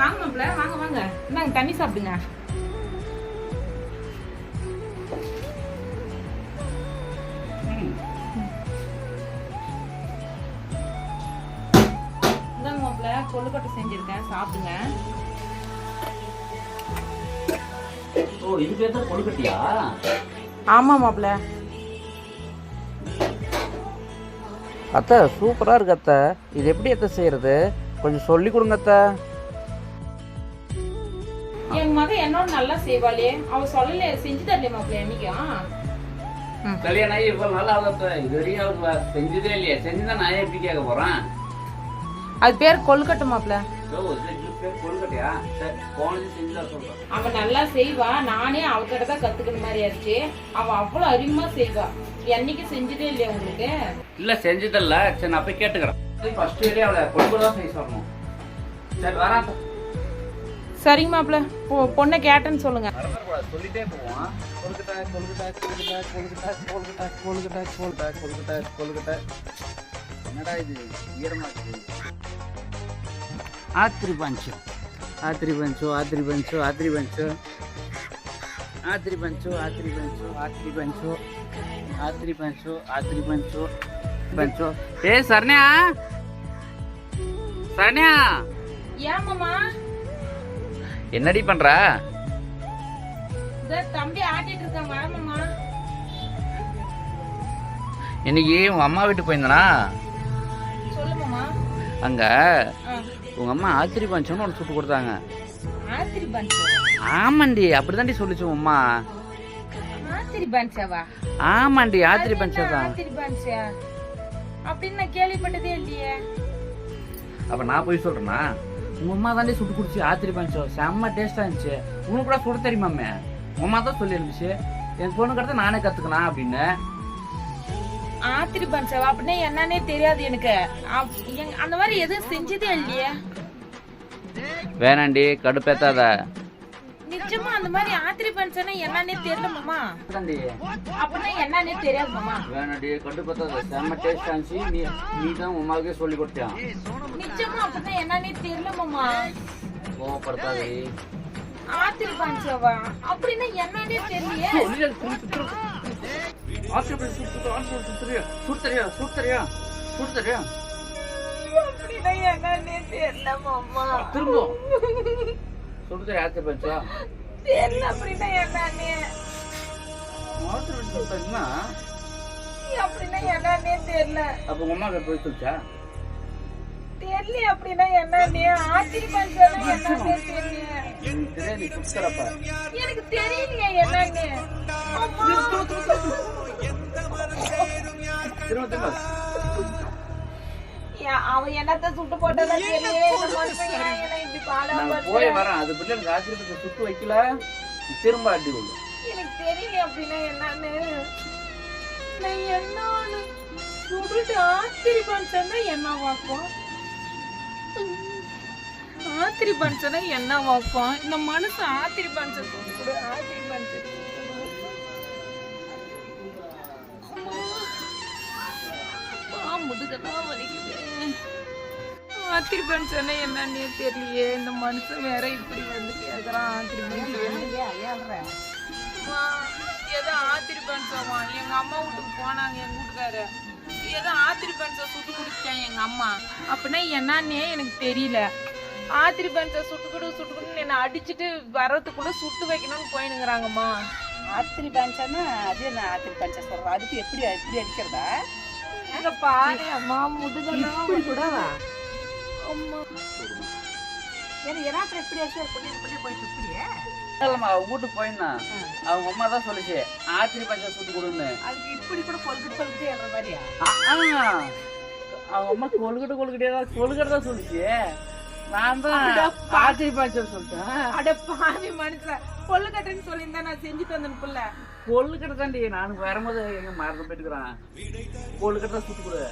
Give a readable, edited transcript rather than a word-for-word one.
வாங்க மாப்பிள்ள, வாங்க வாங்க. இந்தாங்க தண்ணி சாப்பிடுங்க. இந்தாங்க மாப்பிள்ள, கொழுக்கட்டை செஞ்சிருக்கேன், சாப்பிடுங்க. ஓ, இது பேர் தான் கொழுக்கட்டையா? ஆமா மாப்பிள்ள. அத்தை சூப்பரா இருக்கு அத்தை. இது எப்படி அத்தை செய்யறது? கொஞ்சம் சொல்லி கொடுங்க அத்தை. என் மக என்னோட நல்லா செய்வாளே, அவ சொல்லல செஞ்சு தரல மாப்பிள்ள என்னைக்கும். கல்யாணம் ஆகி இவ்வளவு நாள் ஆகுது, இது வரையும் அவர் செஞ்சதே இல்லையா? செஞ்சுதான் நான் எப்படி கேட்க போறேன்? அது பேர் கொழுக்கட்டை மாப்பிள்ள. கொழுக்கட்டையா? சரி, போனது செஞ்சுதான் சொல்றேன். அவ நல்லா செய்வா, நானே அவகிட்ட தான் கத்துக்கிற மாதிரி ஆச்சு. அவ அவ்வளவு அறிமுகமா செய்வா, என்னைக்கு செஞ்சதே இல்லையா உங்களுக்கு? இல்ல செஞ்சதில்ல. சரி, நான் போய் கேட்டுக்கிறேன். ஃபர்ஸ்ட் இயரே அவளை கொழுக்கட்டை தான் செய்ய சொல்லணும். சரி வரேன். சரிங்க மாப்பிள்ள, பொண்ணை கேட்டேன்னு சொல்லுங்க. சொல்லிட்டே போவான். கொழுக்கட்டை கொழுக்கட்டை கொழுக்கட்டை கொழுக்கட்டை கொழுக்கட்டை கொழுக்கட்டை கொழுக்கட்டை கொழுக்கட்டை கொழுக்கட்டை. என்னடா இது ஈரமா இருக்குது? ஆத்திரி பஞ்சு ஆத்திரி பஞ்சு ஆத்திரி பஞ்சு ஆத்திரி பஞ்சு ஆத்திரி பஞ்சு ஆத்திரி பஞ்சு ஆத்திரி பஞ்சு ஆத்திரி பஞ்சு ஆத்திரி பஞ்சு பஞ்சு. ஏ சரண்யா, சரண்யா ஏன் மாமா? என்னடி பண்ற? தம்பி ஆட்டிட்டு இருக்கான், வா மாமா. இன்னைக்கு உங்க அம்மா வீட்டுக்கு போயிருந்தனா? சொல்லு மாமா. அங்க உங்க அம்மா ஆத்திரி பஞ்சம்னு ஒன்று சுட்டு கொடுத்தாங்க. ஆத்திரி பஞ்சா? ஆமாண்டி, அப்படிதாண்டி சொல்லிச்சு உங்க அம்மா. ஆத்திரி பஞ்சாவா? ஆமாண்டி, ஆத்திரி பஞ்சா தான். ஆத்திரி பஞ்சா அப்படின்னு நான் கேள்விப்பட்டதே இல்லையே. அப்ப நான் போய் சொல்றேன்னா? உங்க அம்மா தாண்டி சுட்டு குடிச்சு ஆத்திரி பஞ்சம் செம்ம டேஸ்டா இருந்துச்சு. உனக்கு கூட சுட தெரியுமாமே? உங்க அம்மா தான் சொல்லி இருந்துச்சு, என் பொண்ணு கடத்த நானே கத்துக்கலாம் அப்படின்னு. ஆத்திரி பஞ்சாவா அப்படின்னா என்னன்னே தெரியாது எனக்கு. அந்த மாதிரி எதுவும் செஞ்சதே இல்லையே. வேணாண்டி, கடுப்பேத்தாத. நிச்சயமா அந்த மாதிரி ஆத்திரி பஞ்சானா என்னன்னே தெரியல மாமா. அப்படின்னா என்னன்னே தெரியாது மாமா. வேணாண்டி, கடுப்பேத்தாத. செம்ம டேஸ்டா இருந்துச்சு. நீ தான் உமாவுக்கே சொல்லி கொடுத்தியா? நிச்சயமா அப்படின்னா என்னன்னே தெரியல மாமா. கோவப்படுத்தாதே. ஆத்திரி பஞ்சாவா அப்படின்னா என்னன்னே தெரியலையே. அப்படின்னா என்னன்னே தெரியல மாமா. திரும்ப சுடுதே ஆத்திரி பஞ்சா தெரியல அப்படின்னா என்னன்னே. அப்படின்னா என்னன்னே தெரியல. அப்ப உங்க அம்மா போய் சொல்லிச்சா? தெரியல அப்படின்னா என்னன்னே. ஆத்திரி பஞ்சானா என்னன்னே தெரியல. எனக்கு தெரியலையே என்னன்னே. அவன் என்னத்த சுட்டு போட்டதா தெரியல. போய் வரேன். அது பிள்ளை எனக்கு ஆத்திரி பஞ்சம் சுட்டு வைக்கல, திரும்ப அடி கொள்ளு. எனக்கு தெரியல அப்படின்னா என்னன்னு. நான் என்னன்னு சுடுட்டு ஆத்திரி பஞ்சனா என்ன வாக்கும்? ஆத்திரி பஞ்சனா என்ன வாக்கும்? இந்த மனுஷன் ஆத்திரி பஞ்சம் சுடு, ஆத்திரி பஞ்சம் முதுகெல்லாம் வலிக்குது. ஆத்திரி பஞ்சனா என்னன்னே தெரியலையே. இந்த மனுஷன் வேற இப்படி வந்து கேக்குறான். ஆத்திரி பஞ்சம் ஏதோ ஆத்திரி பஞ்சமா? எங்க அம்மா வீட்டுக்கு போனாங்க, எங்க வீட்டுக்காரு ஏதோ ஆத்திரி பஞ்சம் சுட்டு குடிச்சான் எங்க அம்மா. அப்படின்னா என்னன்னே எனக்கு தெரியல. ஆத்திரி பஞ்சம் சுட்டுக்குன்னு என்ன அடிச்சுட்டு வர்றதுக்குள்ள சுட்டு வைக்கணும்னு போயினுங்கிறாங்கம்மா. ஆத்திரி பஞ்சானா அது என்ன ஆத்திரி பஞ்சா சொல்றோம்? அதுக்கு எப்படி எப்படி அடிக்கிறதா? அங்க பாரு அம்மா, முதுகெல்லாம் கூடவா? அம்மா ஏன்னா எப்படி அடிச்சு போய் சுத்தியே? வீட்டுக்கு போயிருந்தான். அவங்க அம்மா தான் சொல்லிச்சு ஆத்திரி பஞ்சம் சுட்டு கொடுன்னு. அதுக்கு இப்படி கூட கொழுக்கட்டை என்ற மாதிரியா? அவங்க அம்மா கொழுக்கட்டை தான் சொல்லிச்சு. நான் தான் ஆத்திரி பஞ்சம் சொல்லிட்டேன். அட பாவி மனுஷன், கொழுக்கட்டைன்னு சொல்லியிருந்தா நான் செஞ்சுட்டு வந்தேன் புள்ள. கொழுக்கட்டை தாண்டி. நானும் வரும்போது எங்க மறந்து போயிட்டுக்கிறேன். கொழுக்கட்டை சுட்டு கொடு.